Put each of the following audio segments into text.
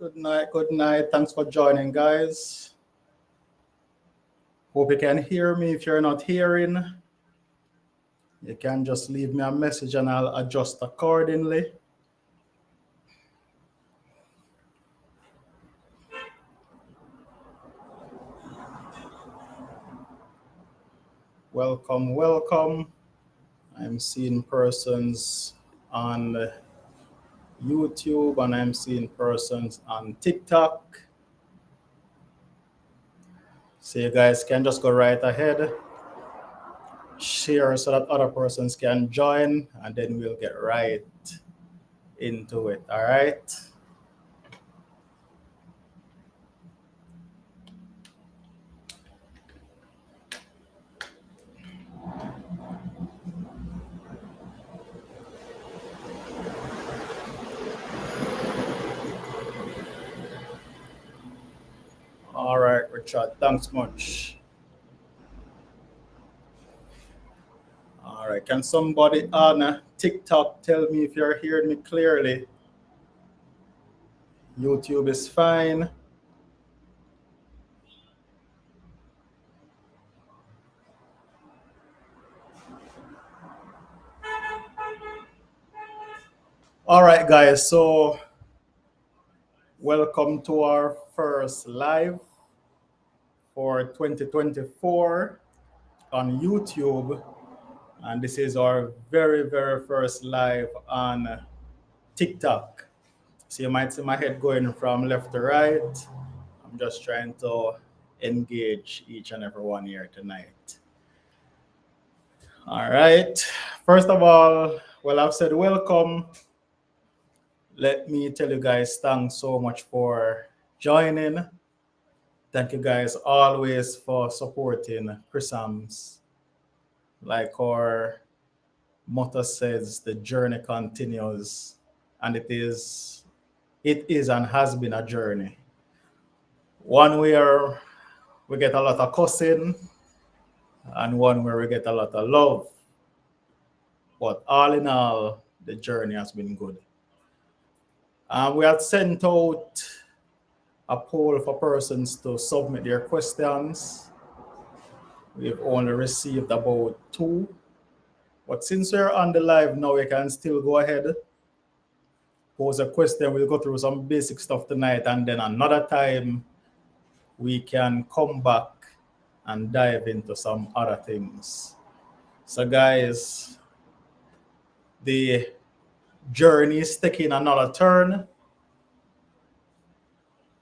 Good night. Good night. Thanks for joining, guys. Hope you can hear me. If you're not hearing, you can just leave me a message and I'll adjust accordingly. Welcome, welcome. I'm seeing persons on YouTube and I'm seeing persons on TikTok. So you guys can just go right ahead, share so that other persons can join, and then we'll get right into it. All right. All right, Richard. Thanks much. All right. Can somebody on TikTok tell me if you're hearing me clearly? YouTube is fine. All right, guys. So welcome to our first live for 2024 on YouTube. And this is our very, very first live on TikTok. So you might see my head going from left to right. I'm just trying to engage each and every one here tonight. All right. First of all, well, I've said welcome. Let me tell you guys, thanks so much for joining. Thank you guys always for supporting ChriSamz. Like our motto says, the journey continues, and it is and has been a journey. One where we get a lot of cussing, and one where we get a lot of love. But all in all, the journey has been good. We had sent out a poll for persons to submit their questions. We've only received about 2. But since we're on the live now, we can still go ahead, pose a question. We'll go through some basic stuff tonight, and then another time we can come back and dive into some other things. So guys, the journey is taking another turn.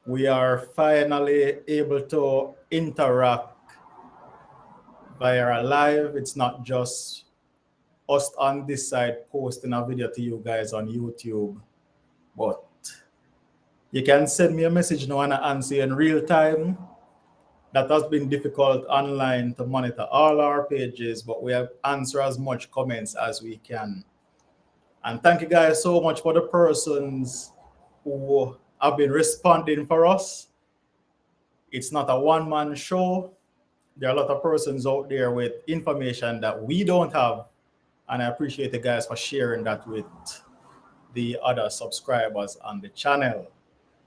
We are finally able to interact via live. It's not just us on this side posting a video to you guys on YouTube, but you can send me a message now and I answer in real time. That has been difficult online to monitor all our pages, but we have answered as much comments as we can. And thank you guys so much for the persons who have been responding for us. It's not a one-man show. There are a lot of persons out there with information that we don't have. And I appreciate you guys for sharing that with the other subscribers on the channel.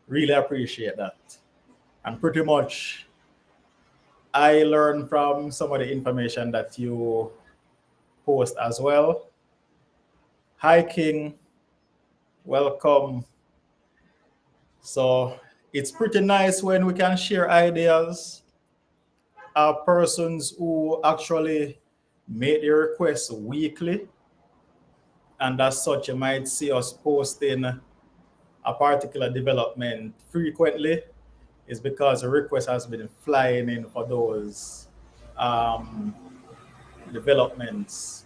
Really appreciate that. And pretty much, I learned from some of the information that you post as well. Hi, King. Welcome. So it's pretty nice when we can share ideas. Persons who actually make their requests weekly. And as such, you might see us posting a particular development frequently. Is because a request has been flying in for those developments.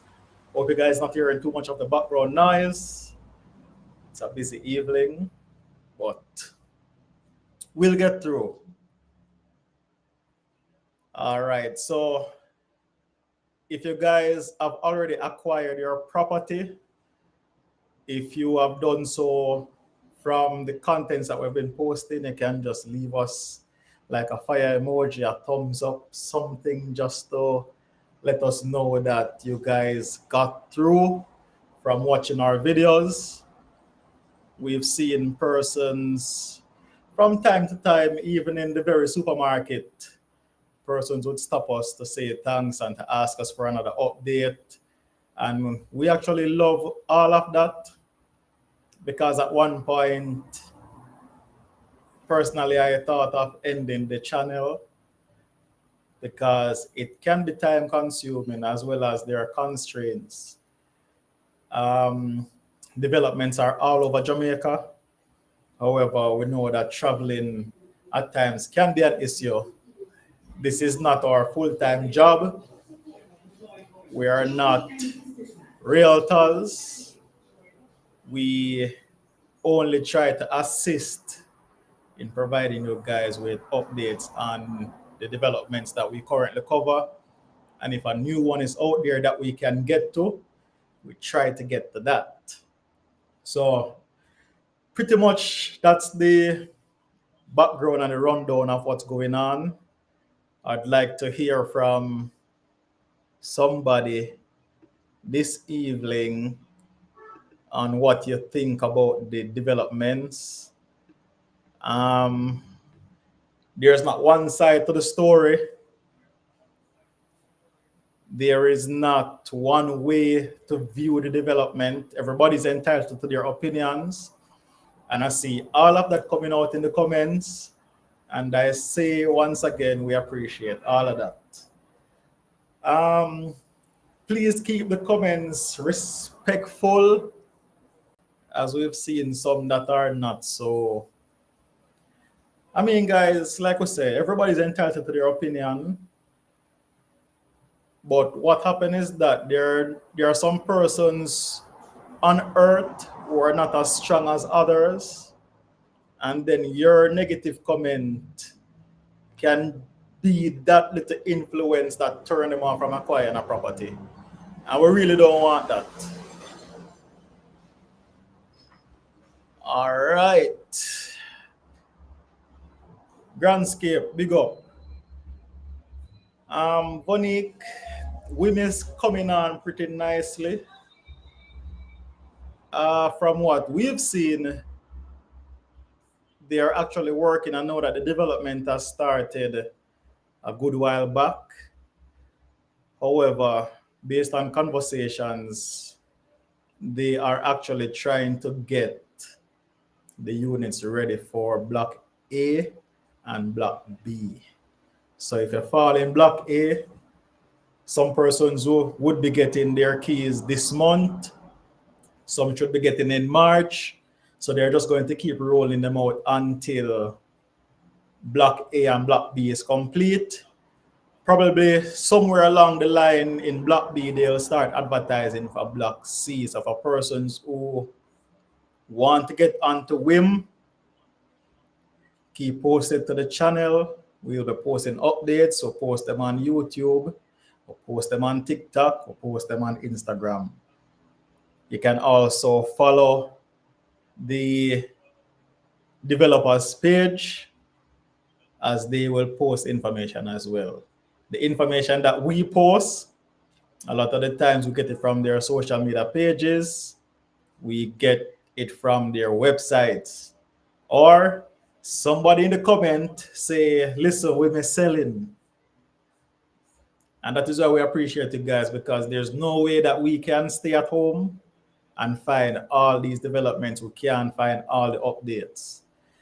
Hope you guys not hearing too much of the background noise. It's a busy evening, but we'll get through. All right, so if you guys have already acquired your property, if you have done so from the contents that we've been posting, you can just leave us like a fire emoji, a thumbs up, something just to let us know that you guys got through from watching our videos. We've seen persons from time to time, even in the very supermarket, persons would stop us to say thanks and to ask us for another update. And we actually love all of that because at one point, personally, I thought of ending the channel because it can be time consuming as well as there are constraints. Developments are all over Jamaica. However, we know that traveling at times can be an issue. This is not our full-time job. We are not realtors. We only try to assist in providing you guys with updates on the developments that we currently cover. And if a new one is out there that we can get to, we try to get to that. So pretty much that's the background and the rundown of what's going on. I'd like to hear from somebody this evening on what you think about the developments. There's not one side to the story. There is not one way to view the development. Everybody's entitled to their opinions. And I see all of that coming out in the comments. And I say once again, we appreciate all of that. Please keep the comments respectful, as we've seen some that are not so. I mean, guys, like we say, everybody's entitled to their opinion. But what happened is that there are some persons on earth who are not as strong as others. And then your negative comment can be that little influence that turn them off from acquiring a property. And we really don't want that. All right. Grandscape, big up. Bonique, women's coming on pretty nicely. From what we've seen, they are actually working. I know that the development has started a good while back. However, based on conversations, they are actually trying to get the units ready for Block A and Block B. So if you fall in Block A, some persons who would be getting their keys this month, some should be getting in March. So they're just going to keep rolling them out until Block A and Block B is complete. Probably somewhere along the line in Block B, they'll start advertising for Block C. So for persons who want to get onto WIM, keep posted to the channel. We'll be posting updates. So post them on YouTube, or post them on TikTok, or post them on Instagram. You can also follow the developers page, as they will post information as well. The information that we post, a lot of the times we get it from their social media pages, we get it from their websites, or somebody in the comment say, listen, we're selling. And that is why we appreciate you guys, because there's no way that we can stay at home and find all these developments. We can't find all the updates.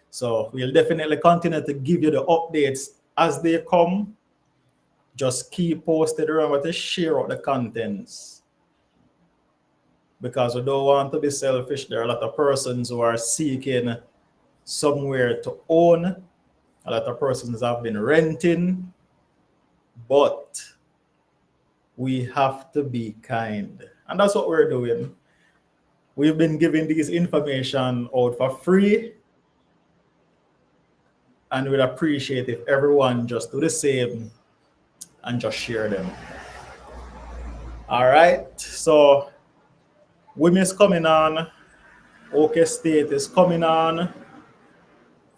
So we'll definitely continue to give you the updates as they come. Just keep posted. Remember to share out the contents, because we don't want to be selfish. There are a lot of persons who are seeking somewhere to own. A lot of persons have been renting, but we have to be kind. And that's what we're doing. We've been giving these information out for free, and we'd appreciate if everyone just do the same and just share them. All right, so women's coming on. OK State is coming on.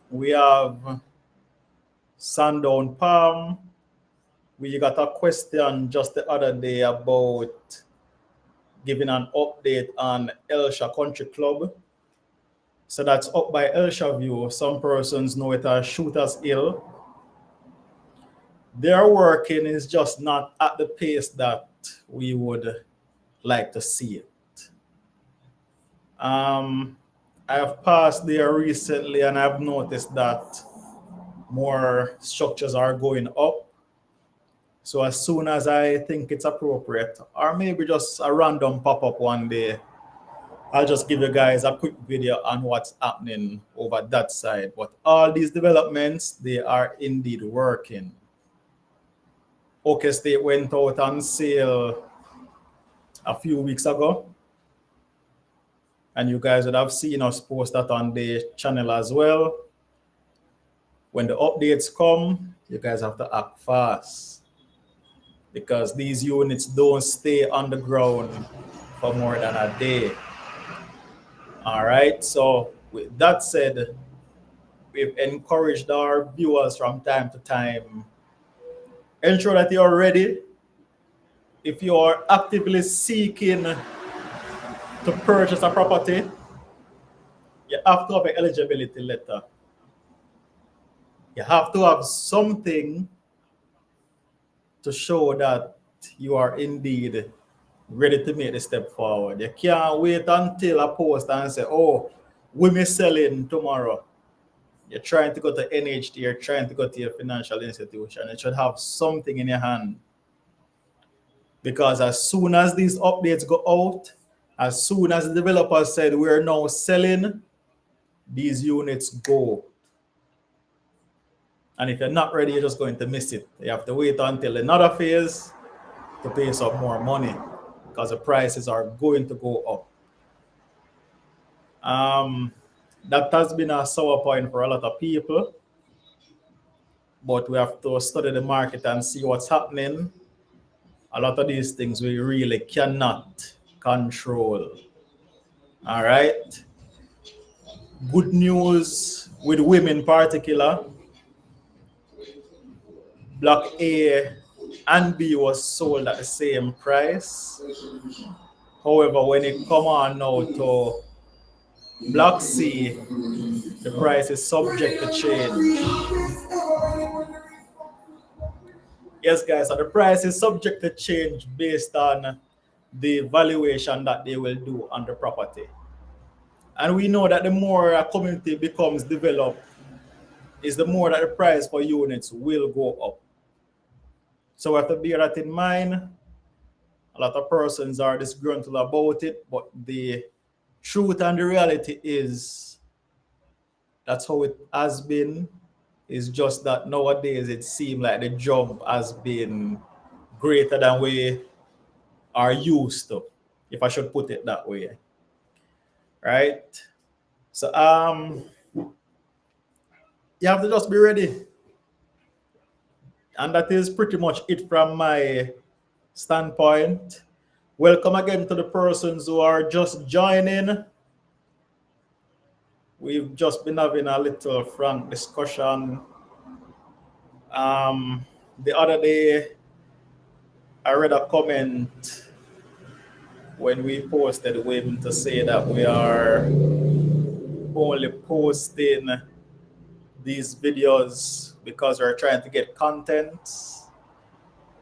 We have Sundown Palm. We got a question just the other day about giving an update on Elsha Country Club. So that's up by Elsha View. Some persons know it as Shooters Hill. Their working is just not at the pace that we would like to see it. I have passed there recently and I've noticed that more structures are going up. So as soon as I think it's appropriate, or maybe just a random pop-up one day, I'll just give you guys a quick video on what's happening over that side. But all these developments, they are indeed working. OK State went out on sale a few weeks ago. And you guys would have seen us post that on the channel as well. When the updates come, you guys have to act fast, because these units don't stay on the ground for more than a day. All right, so with that said, we've encouraged our viewers from time to time, ensure that you're ready. If you are actively seeking to purchase a property, you have to have an eligibility letter. You have to have something to show that you are indeed ready to make the step forward. You can't wait until a post and say, oh, women selling tomorrow. You're trying to go to NHT, you're trying to go to your financial institution. You should have something in your hand. Because as soon as these updates go out, as soon as the developer said we're now selling, these units go. And if you're not ready, you're just going to miss it. You have to wait until another phase to pay some more money, because the prices are going to go up. That has been a sour point for a lot of people, but we have to study the market and see what's happening. A lot of these things we really cannot control. All right. Good news with women in particular. Block A and B was sold at the same price. However, when it come on now to Block C, the price is subject to change. Yes, guys, so the price is subject to change based on the valuation that they will do on the property. And we know that the more a community becomes developed, is the more that the price for units will go up. So we have to bear that in mind. A lot of persons are disgruntled about it, but the truth and the reality is that's how it has been. It's just that nowadays it seems like the job has been greater than we are used to, if I should put it that way. Right? So you have to just be ready. And that is pretty much it from my standpoint. Welcome again to the persons who are just joining. We've just been having a little frank discussion. The other day, I read a comment when we posted women to say that we are only posting these videos because we're trying to get content.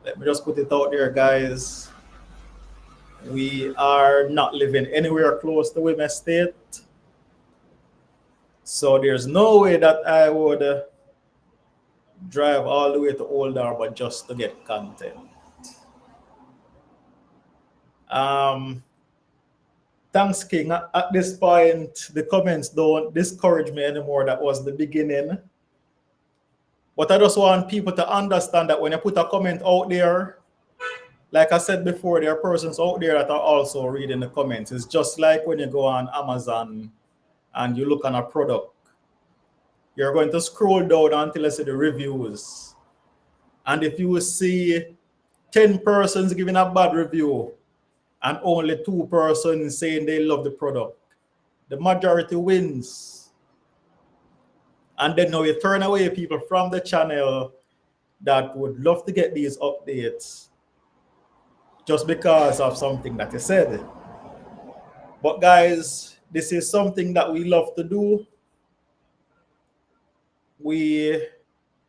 Let me just put it out there, guys. We are not living anywhere close to Women State. So there's no way that I would drive all the way to Old Harbor just to get content. Thanks, King. At this point, the comments don't discourage me anymore. That was the beginning. But I just want people to understand that when you put a comment out there, like I said before, there are persons out there that are also reading the comments. It's just like when you go on Amazon and you look on a product. You're going to scroll down until you see the reviews. And if you see 10 persons giving a bad review and only 2 persons saying they love the product, the majority wins. And then now you turn away people from the channel that would love to get these updates just because of something that you said. But guys, This is something that we love to do.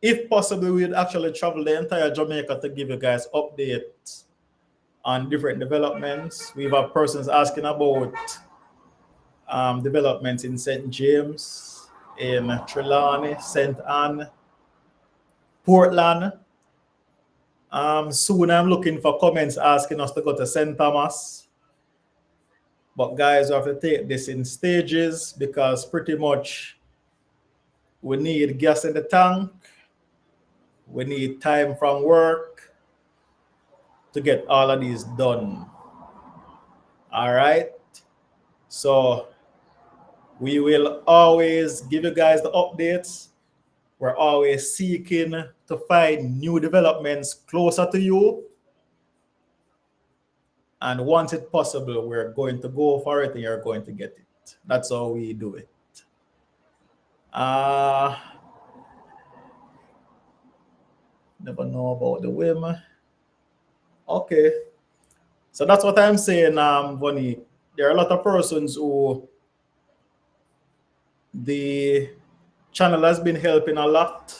If possible, we'd actually travel the entire Jamaica to give you guys updates on different developments. We have persons asking about developments in St. James, in Trelawney, St. Anne, Portland. Soon I'm looking for comments asking us to go to St. Thomas. But guys, we have to take this in stages because pretty much we need gas in the tank. We need time from work to get all of these done. All right. So we will always give you guys the updates. We're always seeking to find new developments closer to you. And once it's possible, we're going to go for it and you're going to get it. That's how we do it. Never know about the whim. Okay. So that's what I'm saying, Vonnie. There are a lot of persons who the channel has been helping a lot.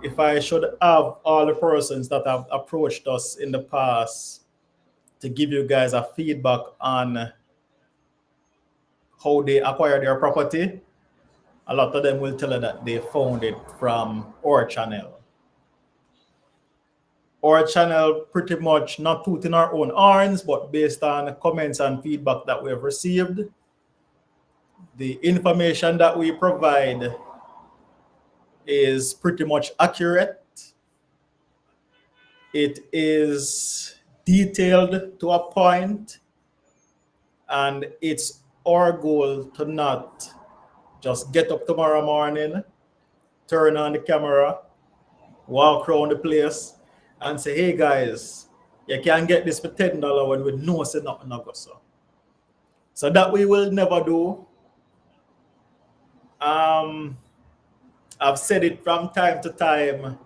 If I should have all the persons that have approached us in the past to give you guys a feedback on how they acquire their property, a lot of them will tell you that they found it from our channel. Our channel pretty much not tooting our own horns, but based on comments and feedback that we have received, the information that we provide is pretty much accurate. It is detailed to a point, and it's our goal to not just get up tomorrow morning, turn on the camera, walk around the place, and say, hey guys, you can get this for $10 when we know it's nothing go so. So that we will never do. I've said it from time to time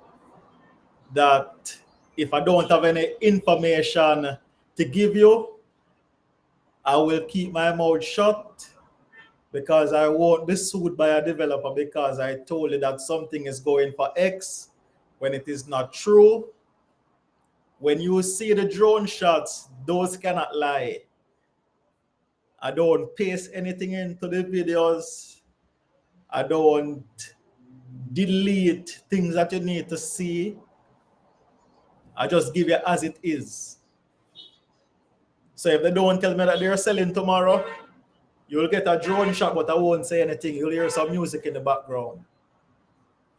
that if I don't have any information to give you, I will keep my mouth shut because I won't be sued by a developer because I told you that something is going for X when it is not true. When you see the drone shots, those cannot lie. I don't paste anything into the videos. I don't delete things that you need to see. I just give you as it is. So if they don't tell me that they're selling tomorrow, you'll get a drone shot, but I won't say anything. You'll hear some music in the background.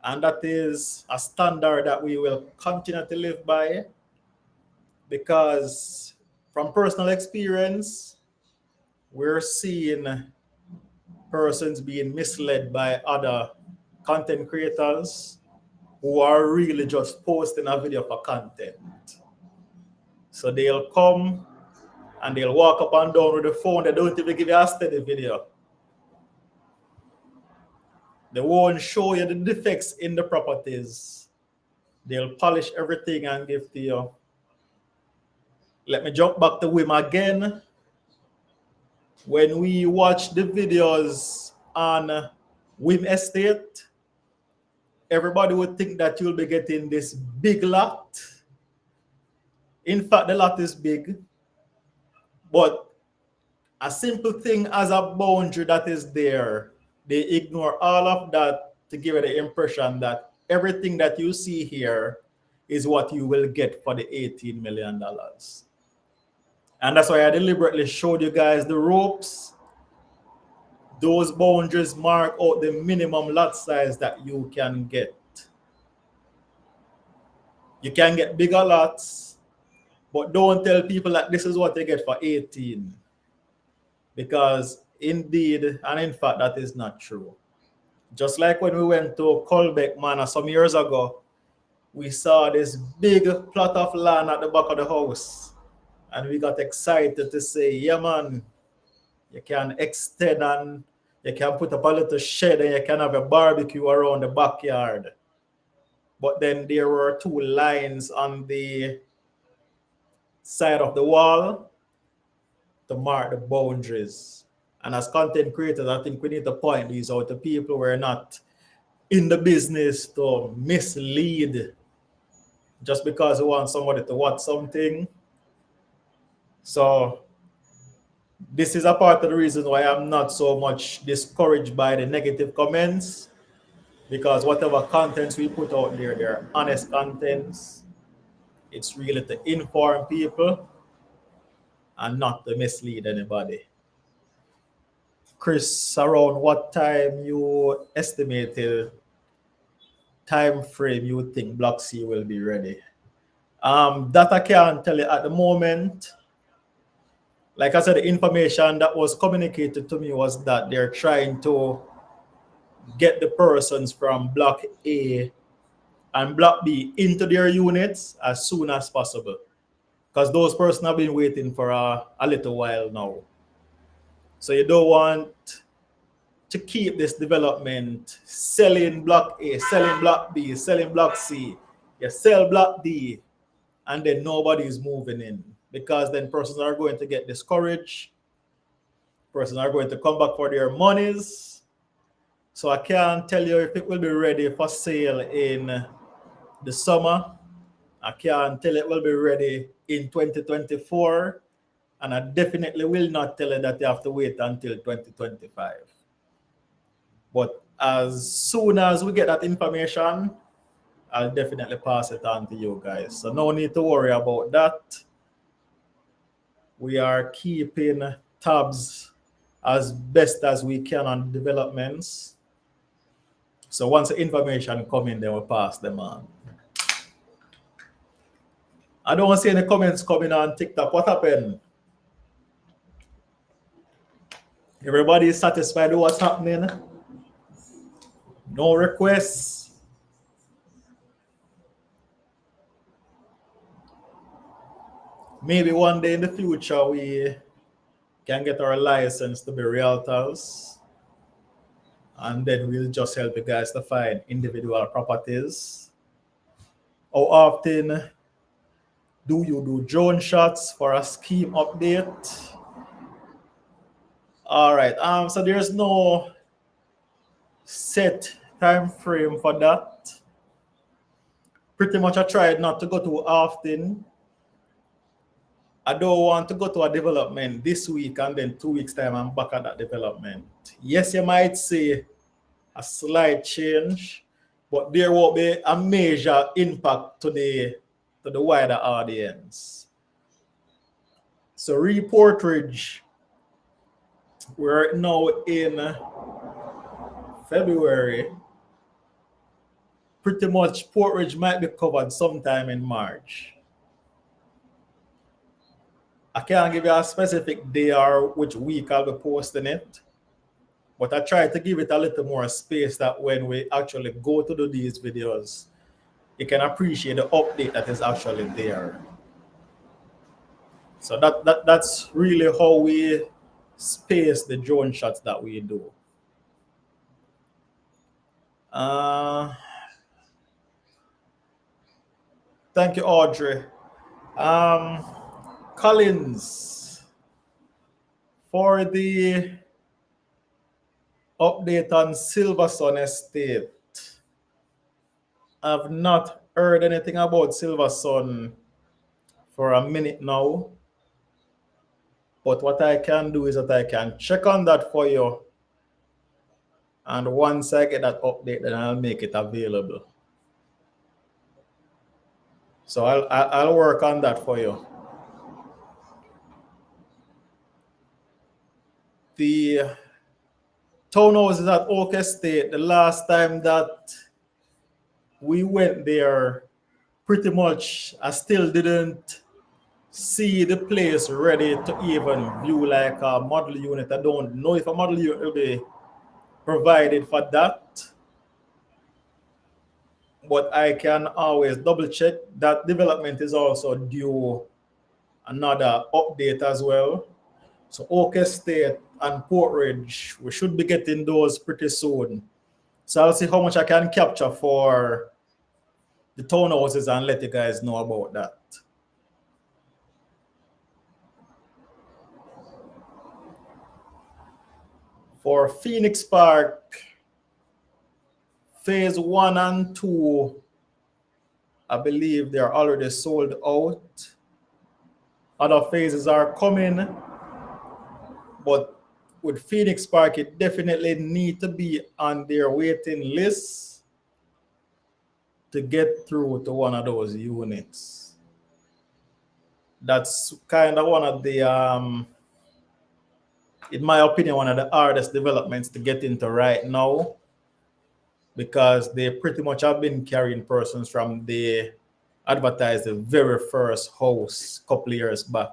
And that is a standard that we will continue to live by because from personal experience, we're seeing persons being misled by other content creators who are really just posting a video for content. So they'll come and they'll walk up and down with the phone. They don't even give you a steady video. They won't show you the defects in the properties. They'll polish everything and give to you. Let me jump back to Wim again. When we watch the videos on Wim Estate, everybody would think that you'll be getting this big lot. In fact, the lot is big, but a simple thing as a boundary that is there, they ignore all of that to give you the impression that everything that you see here is what you will get for the $18 million. And that's why I deliberately showed you guys the ropes. Those boundaries mark out the minimum lot size that you can get. You can get bigger lots, but don't tell people that this is what they get for 18. Because indeed, and in fact, that is not true. Just like when we went to Colbeck Manor some years ago, we saw this big plot of land at the back of the house. And we got excited to say, yeah, man, you can extend and you can put up a little shed and you can have a barbecue around the backyard. But then there were two lines on the side of the wall to mark the boundaries. And as content creators, I think we need to point these out to people who are not in the business to mislead just because we want somebody to watch something. So this is a part of the reason why I'm not so much discouraged by the negative comments, because whatever contents we put out there, they're honest contents. It's really to inform people and not to mislead anybody. Chris, around what time you estimated time frame you think Block C will be ready? That I can't tell you at the moment. Like I said, the information that was communicated to me was that they're trying to get the persons from Block A and Block B into their units as soon as possible, because those persons have been waiting for a little while now. So you don't want to keep this development selling Block A, selling Block B, selling Block C. You sell Block D, and then nobody is moving in, because then persons are going to get discouraged. Persons are going to come back for their monies. So I can't tell you if it will be ready for sale in the summer. I can't tell it will be ready in 2024. And I definitely will not tell you that you have to wait until 2025. But as soon as we get that information, I'll definitely pass it on to you guys. So no need to worry about that. We are keeping tabs as best as we can on developments. So once the information come in, then we'll pass them on. I don't see any comments coming on TikTok. What happened? Everybody is satisfied with what's happening? No requests? Maybe one day in the future we can get our license to be realtors, and then we'll just help you guys to find individual properties. How often do you do drone shots for a scheme update? All right. So there's no set time frame for that. Pretty much I tried not to go too often. I don't want to go to a development this week and then 2 weeks time I'm back at that development. Yes, you might see a slight change, but there won't be a major impact to the wider audience. So Portridge, we're now in February. Pretty much Portridge might be covered sometime in March. I can't give you a specific day or which week I'll be posting it, but I try to give it a little more space that when we actually go to do these videos, you can appreciate the update that is actually there. So that's really how we space the drone shots that we do. Thank you, Audrey. Collins, for the update on Silversun Estate, I've not heard anything about Silversun for a minute now. But what I can do is that I can check on that for you. And once I get that update, then I'll make it available. So I'll work on that for you. The townhouses at Oak Estate, the last time that we went there, pretty much I still didn't see the place ready to even view like a model unit. I don't know if a model unit will be provided for that, but I can always double check. That development is also due another update as well. So Oak Estate and Portridge, we should be getting those pretty soon. So I'll see how much I can capture for the townhouses and let you guys know about that. For Phoenix Park, phase 1 and 2, I believe they're already sold out. Other phases are coming, but with Phoenix Park, it definitely need to be on their waiting list to get through to one of those units. That's kind of one of the, in my opinion, one of the hardest developments to get into right now, because they pretty much have been carrying persons from the advertised the very first house a couple of years back.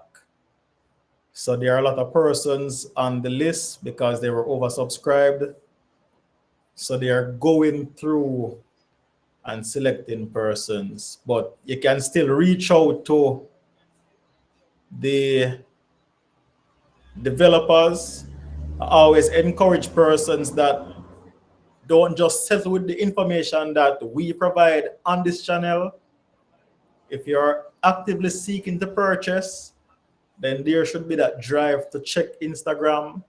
So there are a lot of persons on the list because they were oversubscribed. So they are going through and selecting persons, but you can still reach out to the developers. I always encourage persons that don't just settle with the information that we provide on this channel. If you're actively seeking to purchase, then there should be that drive to check Instagram,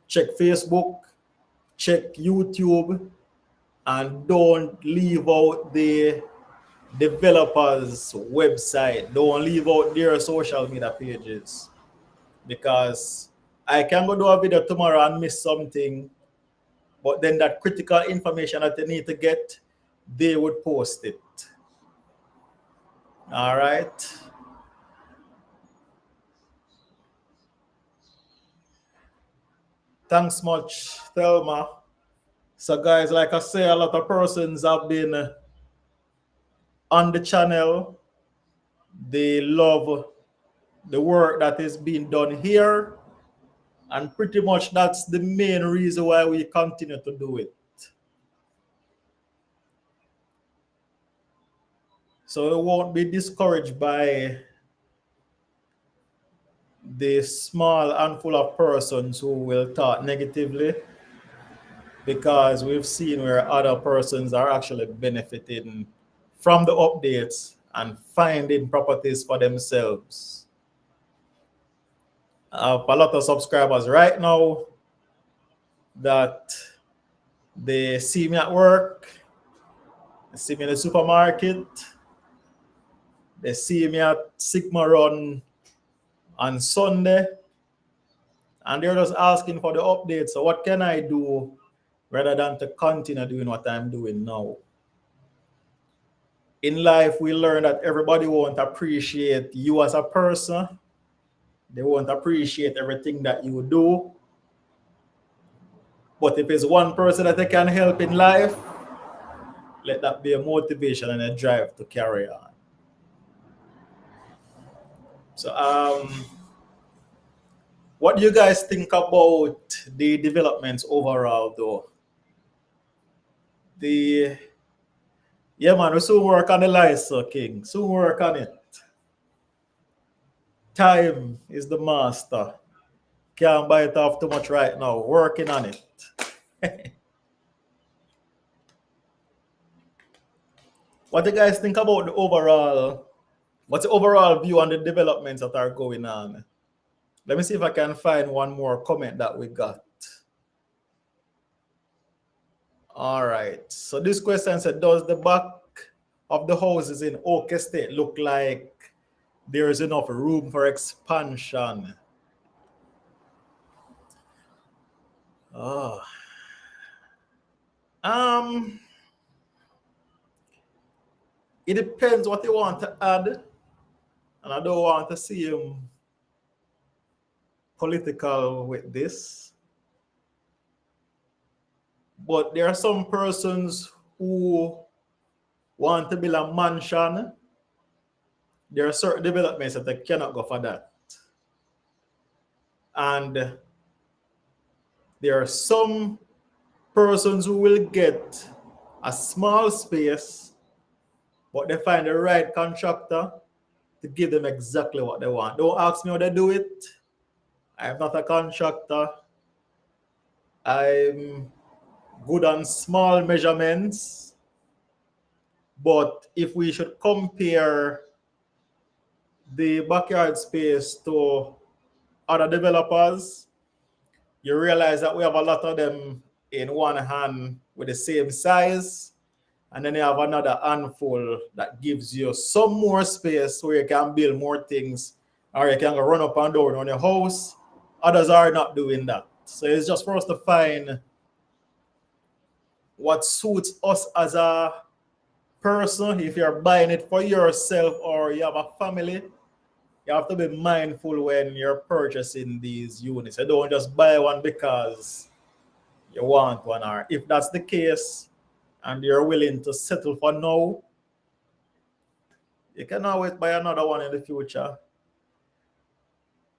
check Facebook, check YouTube, and don't leave out the developers' website. Don't leave out their social media pages, because I can go do a video tomorrow and miss something, but then that critical information that they need to get, they would post it. All right. Thanks much, Thelma. So guys, like I say, a lot of persons have been on the channel. They love the work that is being done here. And pretty much that's the main reason why we continue to do it. So we won't be discouraged by the small handful of persons who will talk negatively, because we've seen where other persons are actually benefiting from the updates and finding properties for themselves. I have a lot of subscribers right now that they see me at work, they see me in the supermarket, they see me at Sigma Run on Sunday, and they're just asking for the updates. So what can I do rather than to continue doing what I'm doing now? In life, we learn that everybody won't appreciate you as a person. They won't appreciate everything that you do. But if it's one person that they can help in life, let that be a motivation and a drive to carry on. So, what do you guys think about the developments overall, though? Yeah, man, we soon work on the license, King. Soon work on it. Time is the master. Can't bite it off too much right now. Working on it. What do you guys think about the overall? What's the overall view on the developments that are going on? Let me see if I can find one more comment that we got. All right. So this question said, does the back of the houses in Oak Estate look like there is enough room for expansion? Oh. It depends what you want to add. And I don't want to see him political with this. But there are some persons who want to build a mansion. There are certain developments that they cannot go for that. And there are some persons who will get a small space, but they find the right contractor to give them exactly what they want. Don't ask me how they do it. I'm not a contractor. I'm good on small measurements. But if we should compare the backyard space to other developers, you realize that we have a lot of them in one hand with the same size, and then you have another handful that gives you some more space where you can build more things, or you can go run up and down on your house. Others are not doing that. So it's just for us to find what suits us as a person. If you're buying it for yourself or you have a family, you have to be mindful when you're purchasing these units. You don't just buy one because you want one, or if that's the case and you're willing to settle for now, you can always buy another one in the future.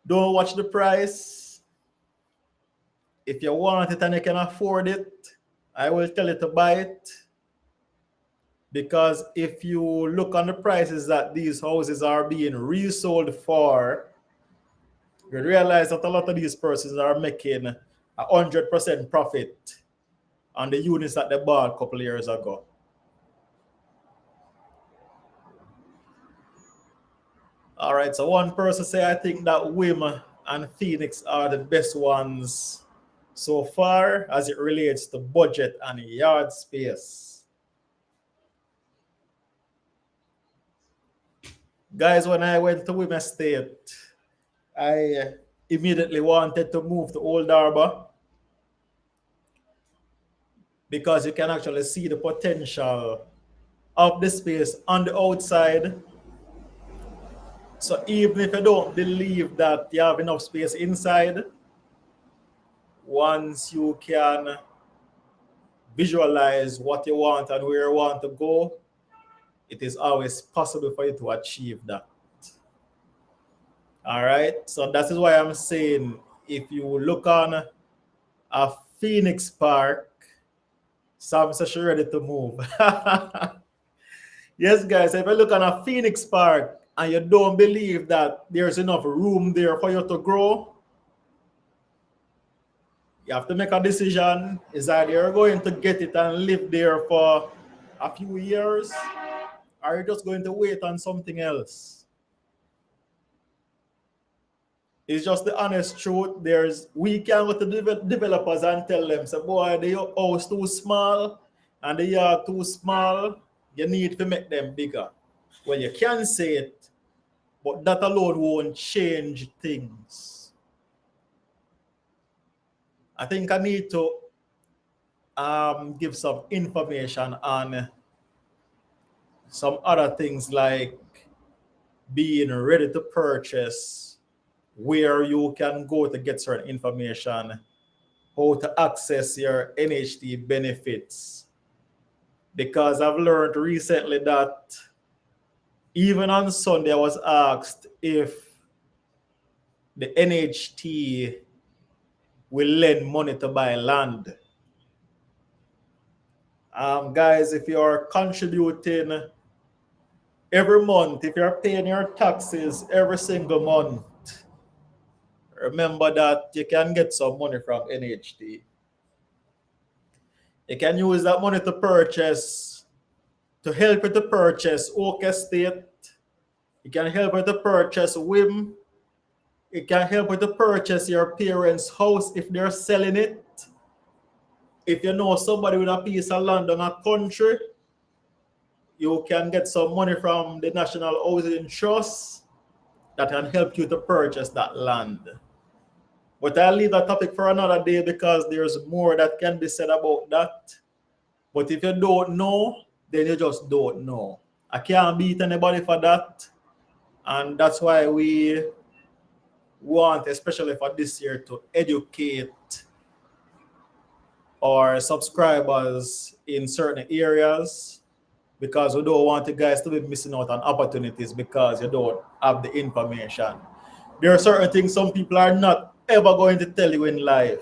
Don't watch the price. If you want it and you can afford it, I will tell you to buy it. Because if you look on the prices that these houses are being resold for, you realize that a lot of these persons are making 100% profit on the units that they bought a couple of years ago. All right, so one person say, I think that Wim and Phoenix are the best ones so far as it relates to budget and yard space. Guys, when I went to Wim Estate, I immediately wanted to move to Old Harbour because you can actually see the potential of the space on the outside. So even if you don't believe that you have enough space inside, once you can visualize what you want and where you want to go, it is always possible for you to achieve that. All right, so that is why I'm saying if you look on a Phoenix Park, Sam says she's ready to move. Yes, guys, if you look on a Phoenix Park and you don't believe that there's enough room there for you to grow, you have to make a decision. Is that you're going to get it and live there for a few years, or you're just going to wait on something else? It's just the honest truth. We can go to developers and tell them, say, boy, the house too small and the yard too small. You need to make them bigger. Well, you can say it, but that alone won't change things. I think I need to give some information on some other things like being ready to purchase, where you can go to get certain information, how to access your NHT benefits. Because I've learned recently that even on Sunday, I was asked if the NHT will lend money to buy land. Guys, if you're contributing every month, if you're paying your taxes every single month, remember that you can get some money from NHT. You can use that money to help you to purchase Oak Estate. You can help you to purchase Wim. It can help you to purchase your parents' house if they're selling it. If you know somebody with a piece of land in a country, you can get some money from the National Housing Trust that can help you to purchase that land. But I'll leave that topic for another day because there's more that can be said about that. But if you don't know, then you just don't know. I can't beat anybody for that. And that's why we want, especially for this year, to educate our subscribers in certain areas, because we don't want you guys to be missing out on opportunities because you don't have the information. There are certain things some people are not ever going to tell you in life,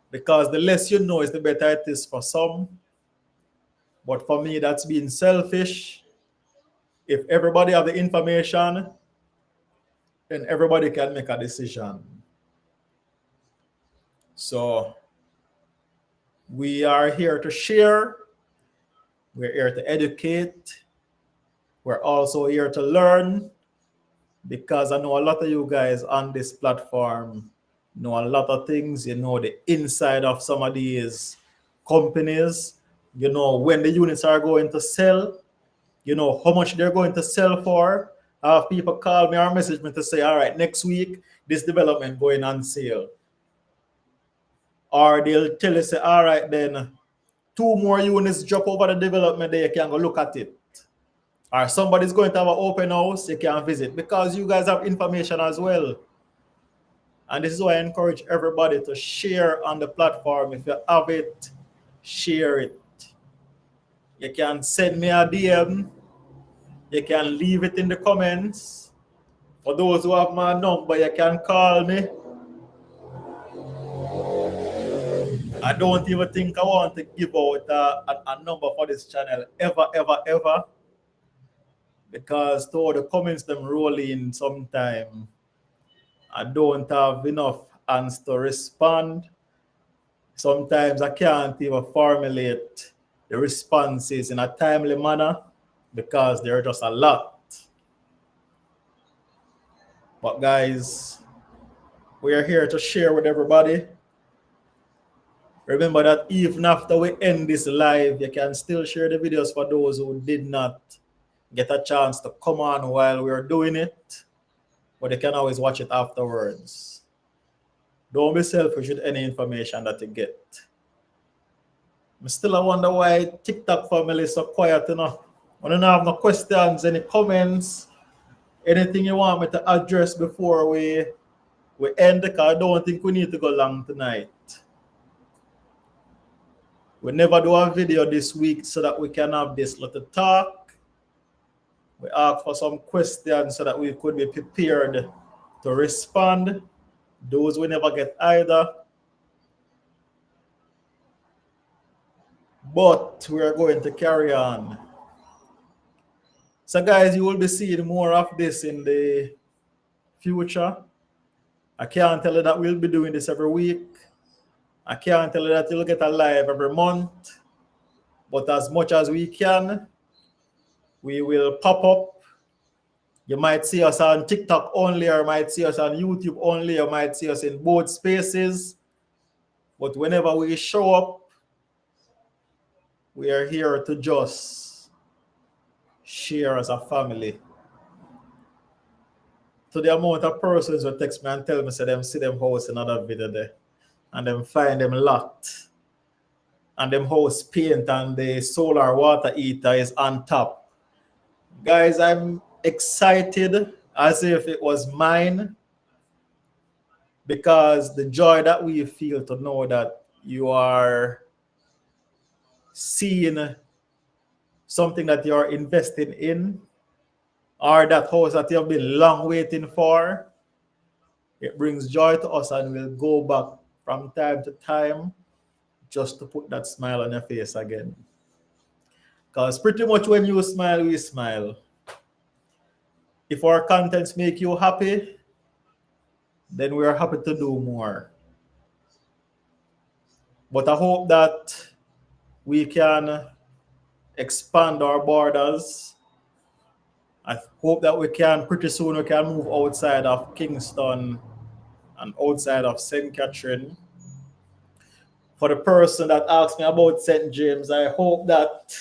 because the less you know is the better it is for some. But for me, that's being selfish. If everybody have the information, then everybody can make a decision. So we are here to share. We're here to educate. We're also here to learn, because I know a lot of you guys on this platform know a lot of things. You know the inside of some of these companies. You know when the units are going to sell. You know how much they're going to sell for. I have people call me or message me to say, all right, next week, this development going on sale. Or they'll tell you, say, all right, then 2 more units drop over the development there, you can go look at it. Or somebody's going to have an open house, you can visit because you guys have information as well. And this is why I encourage everybody to share on the platform. If you have it, share it. You can send me a DM. You can leave it in the comments. For those who have my number, you can call me. I don't even think I want to give out a number for this channel ever. Because though the comments them roll in sometime, I don't have enough hands to respond. Sometimes I can't even formulate the responses in a timely manner because there are just a lot. But guys, we are here to share with everybody. Remember that even after we end this live, you can still share the videos for those who did not get a chance to come on while we're doing it, but they can always watch it afterwards. Don't be selfish with any information that you get. I still wonder why TikTok family is so quiet, you know. I don't have no questions, any comments, anything you want me to address before we end, because I don't think we need to go long tonight. We never do a video this week so that we can have this little talk. We ask for some questions so that we could be prepared to respond. Those we never get either. But we are going to carry on. So guys, you will be seeing more of this in the future. I can't tell you that we'll be doing this every week. I can't tell you that you'll get a live every month. But as much as we can, we will pop up. You might see us on TikTok only, or might see us on YouTube only, or might see us in both spaces. But whenever we show up, we are here to just share as a family. To the amount of persons who text me and tell me, say them see them house in another video there, and them find them locked, and them house paint and the solar water heater is on top. Guys, I'm excited as if it was mine, because the joy that we feel to know that you are seeing something that you're investing in, or that house that you've been long waiting for, it brings joy to us, and we'll go back from time to time just to put that smile on your face again. Because pretty much when you smile, we smile. If our contents make you happy, then we are happy to do more. But I hope that we can expand our borders. I hope that we can, pretty soon, we can move outside of Kingston and outside of St. Catherine. For the person that asked me about St. James, I hope that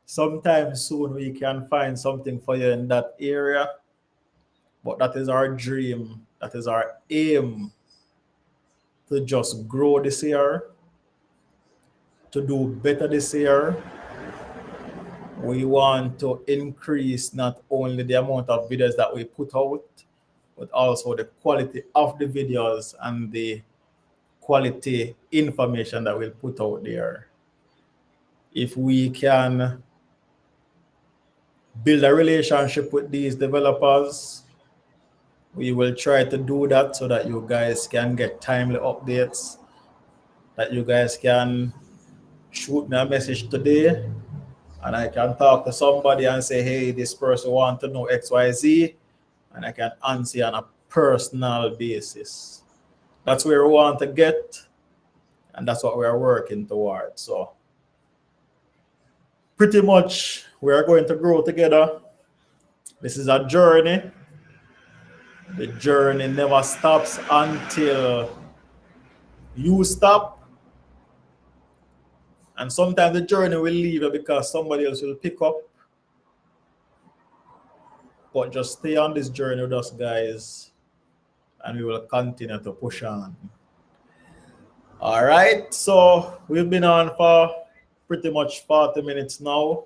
sometime soon we can find something for you in that area. But that is our dream. That is our aim, to just grow this year, to do better this year. We want to increase not only the amount of videos that we put out, but also the quality of the videos and the quality information that we'll put out there. If we can build a relationship with these developers, we will try to do that so that you guys can get timely updates, that you guys can shoot me a message today and I can talk to somebody and say, hey, this person wants to know XYZ, and I can answer on a personal basis. That's where we want to get, and that's what we are working towards. So pretty much we are going to grow together. This is a journey. The journey never stops until you stop. And sometimes the journey will leave you because somebody else will pick up. But just stay on this journey with us, guys, and we will continue to push on. All right, so we've been on for pretty much 40 minutes now.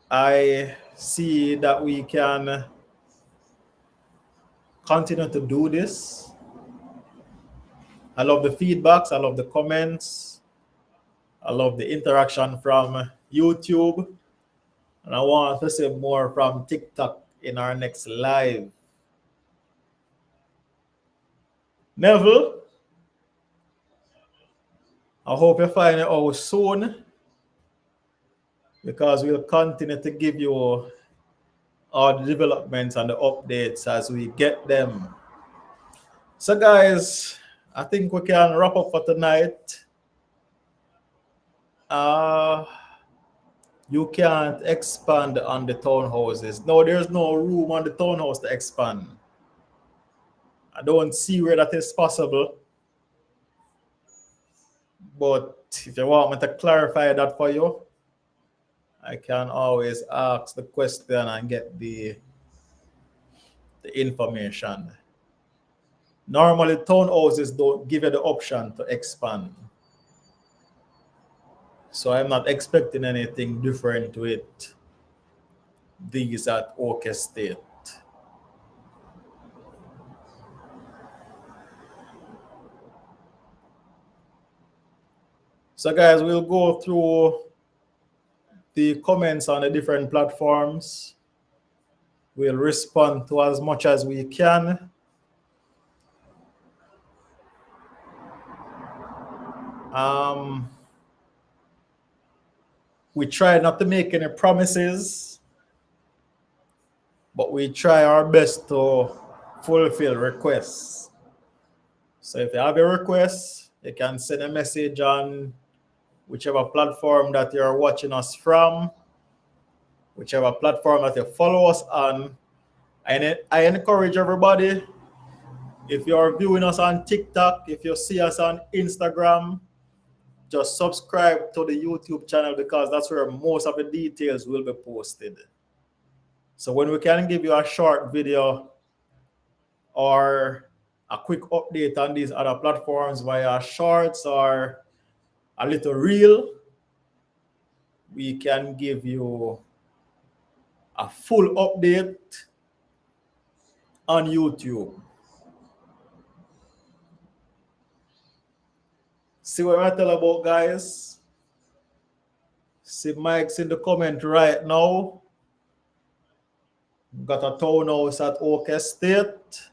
I see that we can continue to do this. I love the feedbacks, I love the comments, I love the interaction from YouTube, and I want to see more from TikTok in our next live. Neville, I hope you find it out soon, because we'll continue to give you all the developments and the updates as we get them. So guys, I think we can wrap up for tonight. You can't expand on the townhouses. No, there's no room on the townhouse to expand. I don't see where that is possible. But if you want me to clarify that for you, I can always ask the question and get the information. Normally, townhouses don't give you the option to expand. So I'm not expecting anything different with these at Oak Estate. So guys, we'll go through the comments on the different platforms. We'll respond to as much as we can. We try not to make any promises, but we try our best to fulfill requests. So if you have a request, you can send a message on whichever platform that you're watching us from, whichever platform that you follow us on. And I encourage everybody, if you're viewing us on TikTok, if you see us on Instagram, just subscribe to the YouTube channel, because that's where most of the details will be posted. So when we can give you a short video or a quick update on these other platforms via shorts or a little reel, we can give you a full update on YouTube. See what I tell about, guys? See Mike's in the comment right now. Got a townhouse at Oak Estate,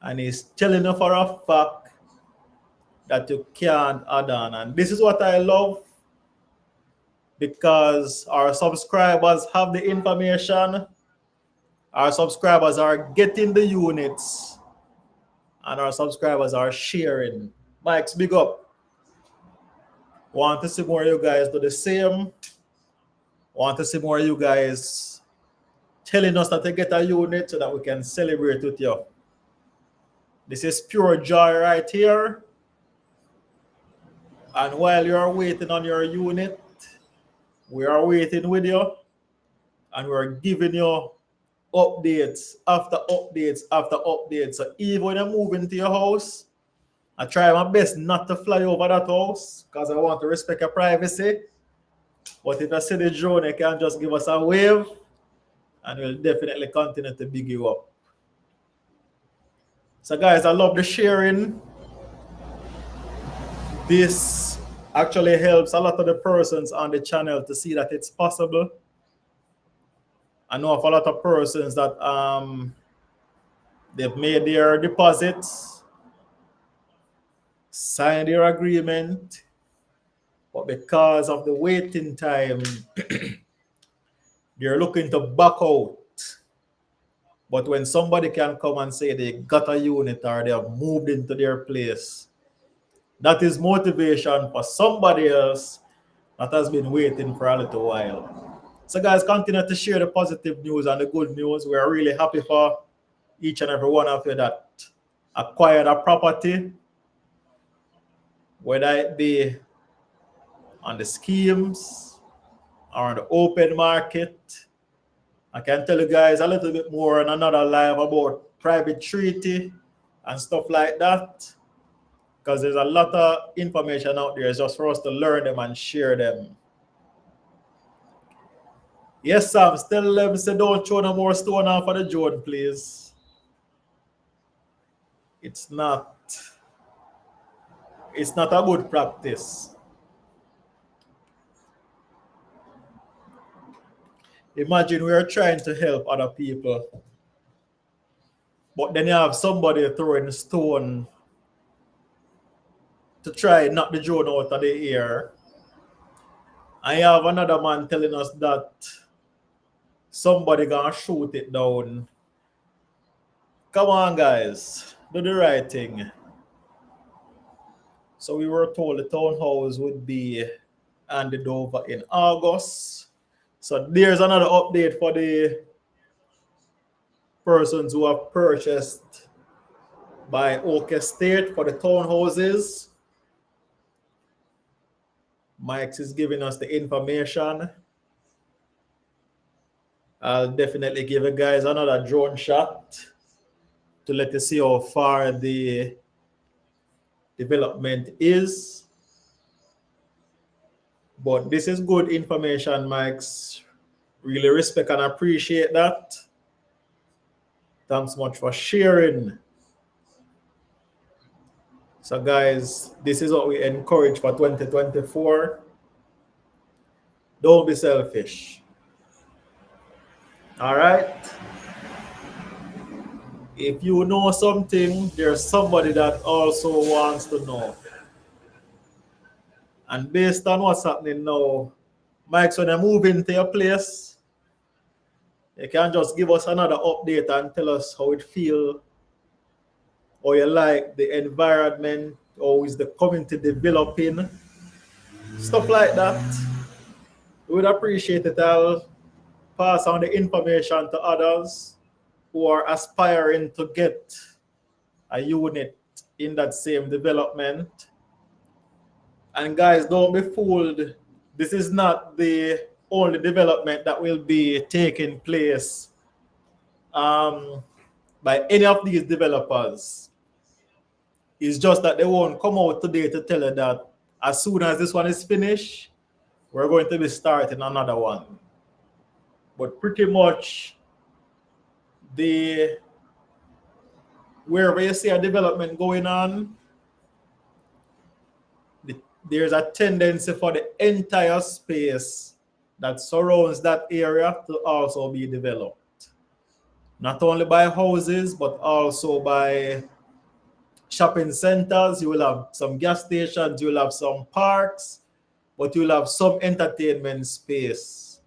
and he's telling you for a fact that you can't add on. And this is what I love, because our subscribers have the information, our subscribers are getting the units, and our subscribers are sharing. Mike's big up. Want to see more of you guys do the same. Want to see more of you guys telling us that they get a unit so that we can celebrate with you. This is pure joy right here. And while you're waiting on your unit, we are waiting with you, and we're giving you updates after updates after updates. So even when you move into your house, I try my best not to fly over that house because I want to respect your privacy. But if I see the drone, you can just give us a wave, and we'll definitely continue to big you up. So guys, I love the sharing. This actually helps a lot of the persons on the channel to see that it's possible. I know of a lot of persons that they've made their deposits, signed their agreement, but because of the waiting time, they're looking to back out. But when somebody can come and say they got a unit or they have moved into their place, that is motivation for somebody else that has been waiting for a little while. So guys, continue to share the positive news and the good news. We are really happy for each and every one of you that acquired a property, whether it be on the schemes or on the open market. I can tell you guys a little bit more on another live about private treaty and stuff like that, because there's a lot of information out there. It's just for us to learn them and share them. Yes, Sam, tell them, say don't throw no more stone off for the Jordan, please. It's not a good practice. Imagine we are trying to help other people, but then you have somebody throwing a stone to try knock the drone out of the air. And you have another man telling us that somebody gonna shoot it down. Come on, guys, do the right thing. So we were told the townhouse would be handed over in August. So there's another update for the persons who have purchased by Oak Estate for the townhouses. Mike is giving us the information. I'll definitely give you guys another drone shot to let you see how far the development is. But this is good information, Mike's. Really respect and appreciate that. Thanks much for sharing. So guys, this is what we encourage for 2024. Don't be selfish. All right? If you know something, there's somebody that also wants to know. And based on what's happening now, Mike, when you move into your place, you can just give us another update and tell us how it feels, or you like the environment, or is the community developing, stuff like that. We would appreciate it. I'll pass on the information to others who are aspiring to get a unit in that same development. And guys, don't be fooled. This is not the only development that will be taking place by any of these developers. It's just that they won't come out today to tell you that as soon as this one is finished, we're going to be starting another one. But pretty much wherever you see a development going on, there's a tendency for the entire space that surrounds that area to also be developed. Not only by houses, but also by shopping centers. You will have some gas stations, you will have some parks, but you will have some entertainment space.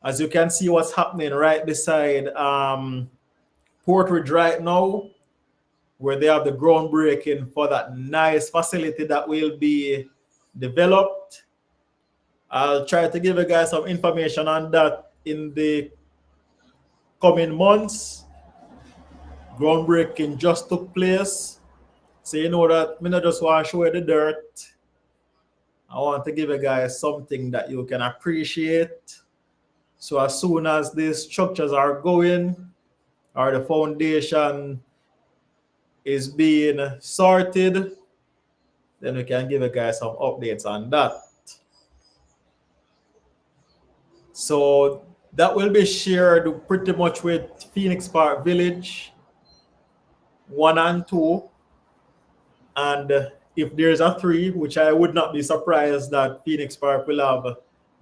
As you can see what's happening right beside Portridge right now, where they have the groundbreaking for that nice facility that will be developed. I'll try to give you guys some information on that in the coming months. Groundbreaking just took place. So you know that I not just want to show you the dirt. I want to give you guys something that you can appreciate. So as soon as these structures are going, or the foundation is being sorted, then we can give you guys some updates on that. So that will be shared pretty much with Phoenix Park Village 1 and 2. And if there's a 3, which I would not be surprised that Phoenix Park will have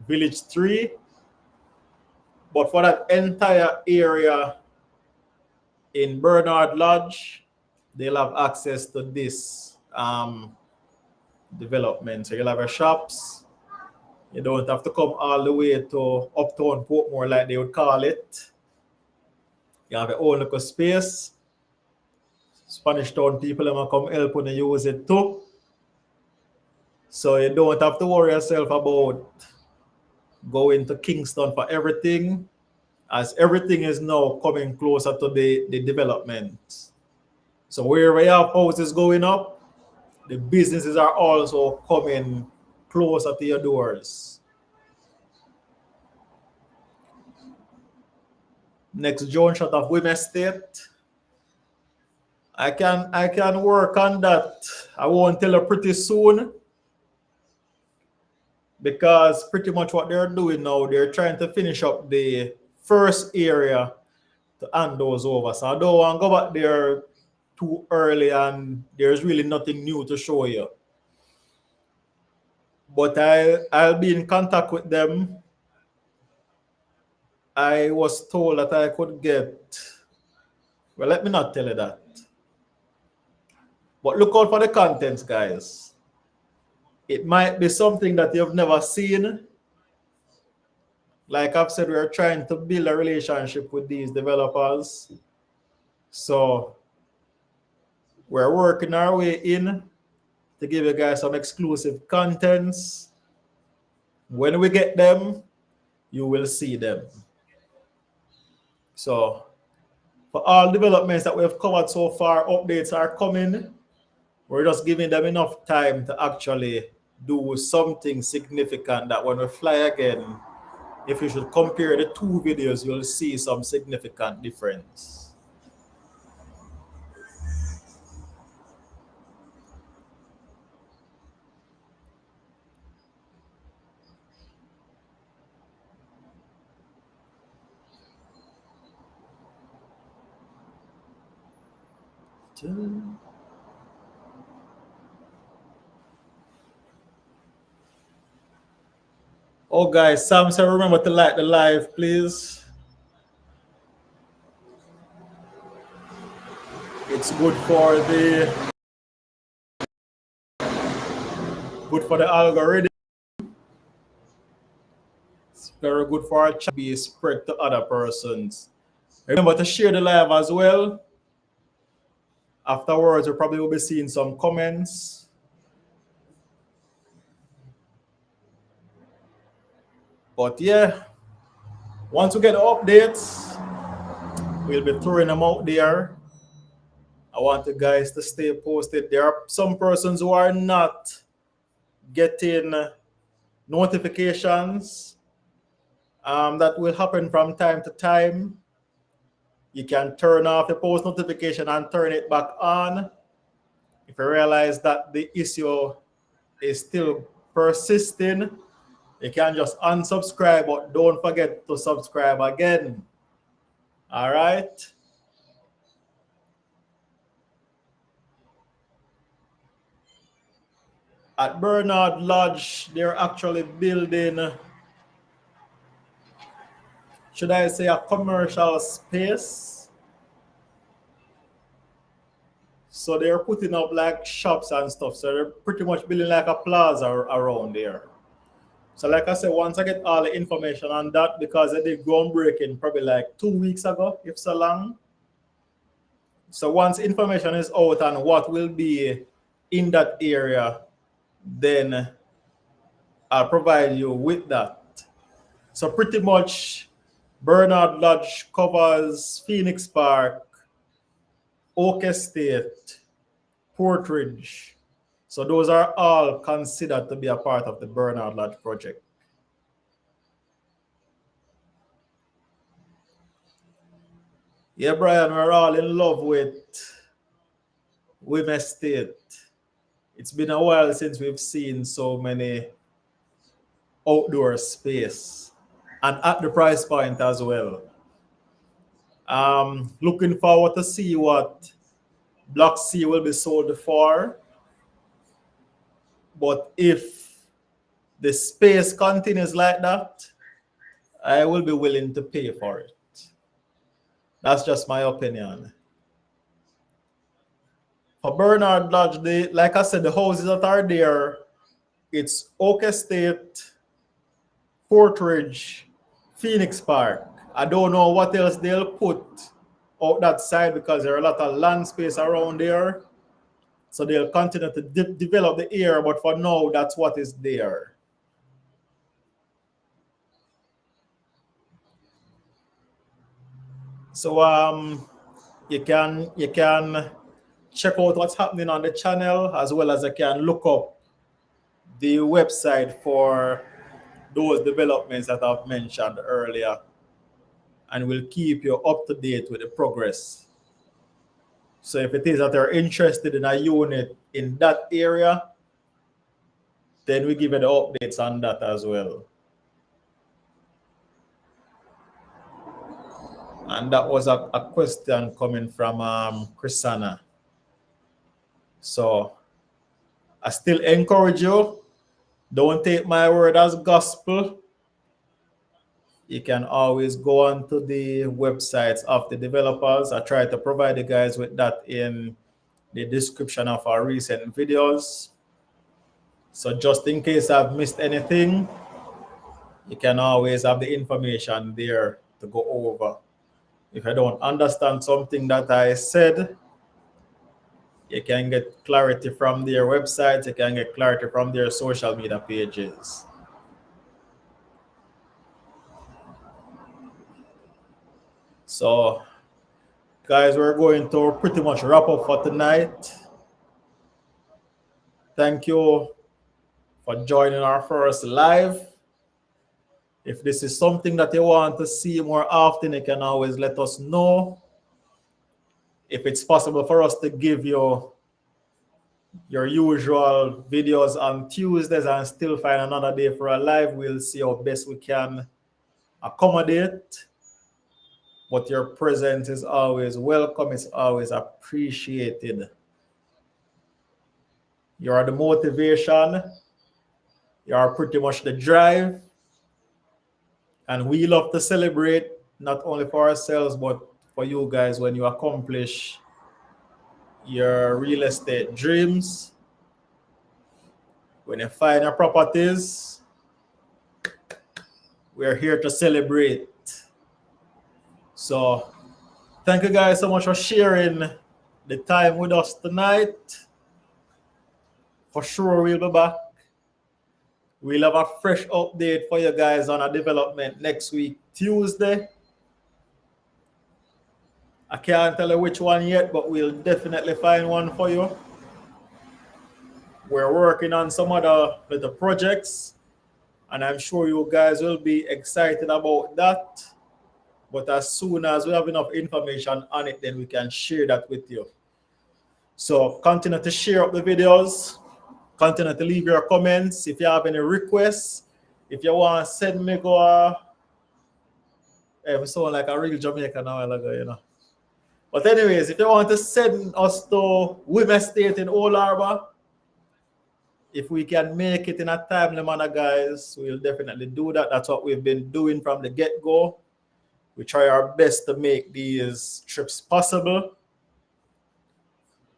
Village 3. But for that entire area in Bernard Lodge, they'll have access to this development. So you'll have your shops. You don't have to come all the way to Uptown Portmore like they would call it. You have your own little space. Spanish Town people are going to come help when you use it too. So you don't have to worry yourself about going to Kingston for everything, as everything is now coming closer to the development. So where we have houses going up, the businesses are also coming closer to your doors. Next Joan shot of Women State. I can work on that. I won't tell her pretty soon, because pretty much what they're doing now, they're trying to finish up the first area to hand those over. So I don't want to go back there too early and there's really nothing new to show you. But I'll be in contact with them. I was told that I could get, well, let me not tell you that. But look out for the contents, guys. It might be something that you've never seen. Like I've said, we're trying to build a relationship with these developers. So we're working our way in to give you guys some exclusive contents. When we get them, you will see them. So for all developments that we've covered so far, updates are coming. We're just giving them enough time to actually do something significant that when we fly again, if you should compare the two videos, you'll see some significant difference. Oh, guys, Sam said remember to like the live, please. It's good for the algorithm. It's very good for our chat to be spread to other persons. Remember to share the live as well. Afterwards, you probably will be seeing some comments. But yeah, once we get updates, we'll be throwing them out there. I want you guys to stay posted. There are some persons who are not getting notifications. That will happen from time to time. You can turn off the post notification and turn it back on. If you realize that the issue is still persisting, you can just unsubscribe, but don't forget to subscribe again. All right. At Bernard Lodge, they're actually building, should I say, a commercial space. So they're putting up like shops and stuff. So they're pretty much building like a plaza around there. So like I said, once I get all the information on that, because I did groundbreaking probably like 2 weeks ago, if so long. So once information is out on what will be in that area, then I'll provide you with that. So pretty much Bernard Lodge covers Phoenix Park, Oak Estate, Portridge. So those are all considered to be a part of the Bernard Lodge project. Yeah, Brian, we're all in love with Women State. It's been a while since we've seen so many outdoor space and at the price point as well. Looking forward to see what Block C will be sold for. But if the space continues like that, I will be willing to pay for it. That's just my opinion. For Bernard Lodge, like I said, the houses that are there, it's Oak Estate, Portridge, Phoenix Park. I don't know what else they'll put out that side because there are a lot of land space around there. So they'll continue to develop the area, but for now, that's what is there. So you can check out what's happening on the channel, as well as you can look up the website for those developments that I've mentioned earlier, and we'll keep you up to date with the progress. So if it is that you're interested in a unit in that area, then we give you the updates on that as well. And that was a question coming from Chrisana. So I still encourage you, don't take my word as gospel. You can always go on to the websites of the developers. I try to provide you guys with that in the description of our recent videos. So just in case I've missed anything, you can always have the information there to go over. If I don't understand something that I said, you can get clarity from their websites, you can get clarity from their social media pages. So, guys, we're going to pretty much wrap up for tonight. Thank you for joining our first live. If this is something that you want to see more often, you can always let us know. If it's possible for us to give you your usual videos on Tuesdays and still find another day for a live, we'll see how best we can accommodate. But your presence is always welcome. It's always appreciated. You are the motivation. You are pretty much the drive. And we love to celebrate, not only for ourselves, but for you guys when you accomplish your real estate dreams. When you find your properties, we're here to celebrate. So thank you guys so much for sharing the time with us tonight. For sure, we'll be back. We'll have a fresh update for you guys on a development next week, Tuesday. I can't tell you which one yet, but we'll definitely find one for you. We're working on some other little projects, and I'm sure you guys will be excited about that. But as soon as we have enough information on it, then we can share that with you. So continue to share up the videos. Continue to leave your comments. If you have any requests, if you want to send me go, I sound like a real Jamaican now, you know. But anyways, if you want to send us to Women State in Old Harbor, if we can make it in a timely manner, guys, we'll definitely do that. That's what we've been doing from the get-go. We try our best to make these trips possible.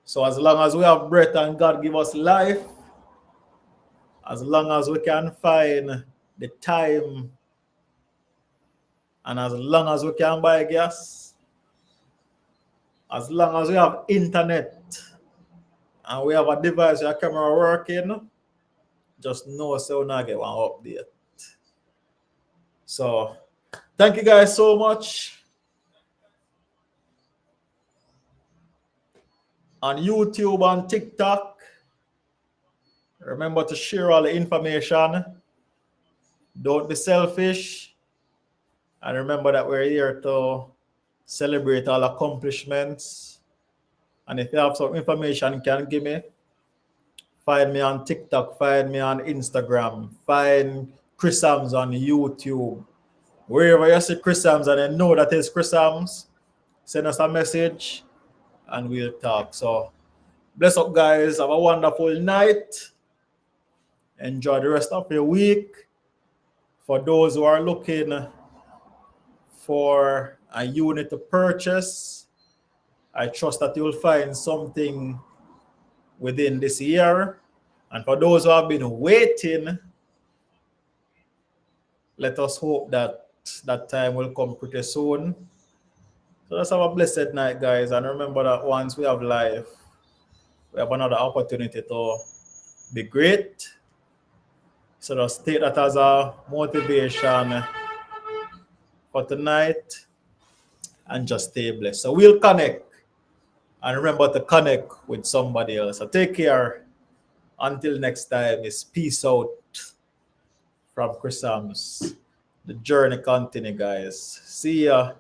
So as long as we have breath and God give us life, as long as we can find the time, and as long as we can buy gas, as long as we have internet, and we have a device with a camera working, just know so we'll not get one update. So thank you guys so much. On YouTube and TikTok, remember to share all the information. Don't be selfish. And remember that we're here to celebrate all accomplishments. And if you have some information you can give me, find me on TikTok, find me on Instagram, find ChriSamz on YouTube. Wherever you see ChriSamz and you know that is ChriSamz, send us a message and we'll talk. So bless up, guys. Have a wonderful night. Enjoy the rest of your week. For those who are looking for a unit to purchase, I trust that you'll find something within this year. And for those who have been waiting, let us hope that that time will come pretty soon. So let's have a blessed night, guys. And remember that once we have life, we have another opportunity to be great. So just take that as a motivation for tonight and just stay blessed. So we'll connect. And remember to connect with somebody else. So take care. Until next time, it's peace out from ChriSamz. The journey continue, guys. See ya.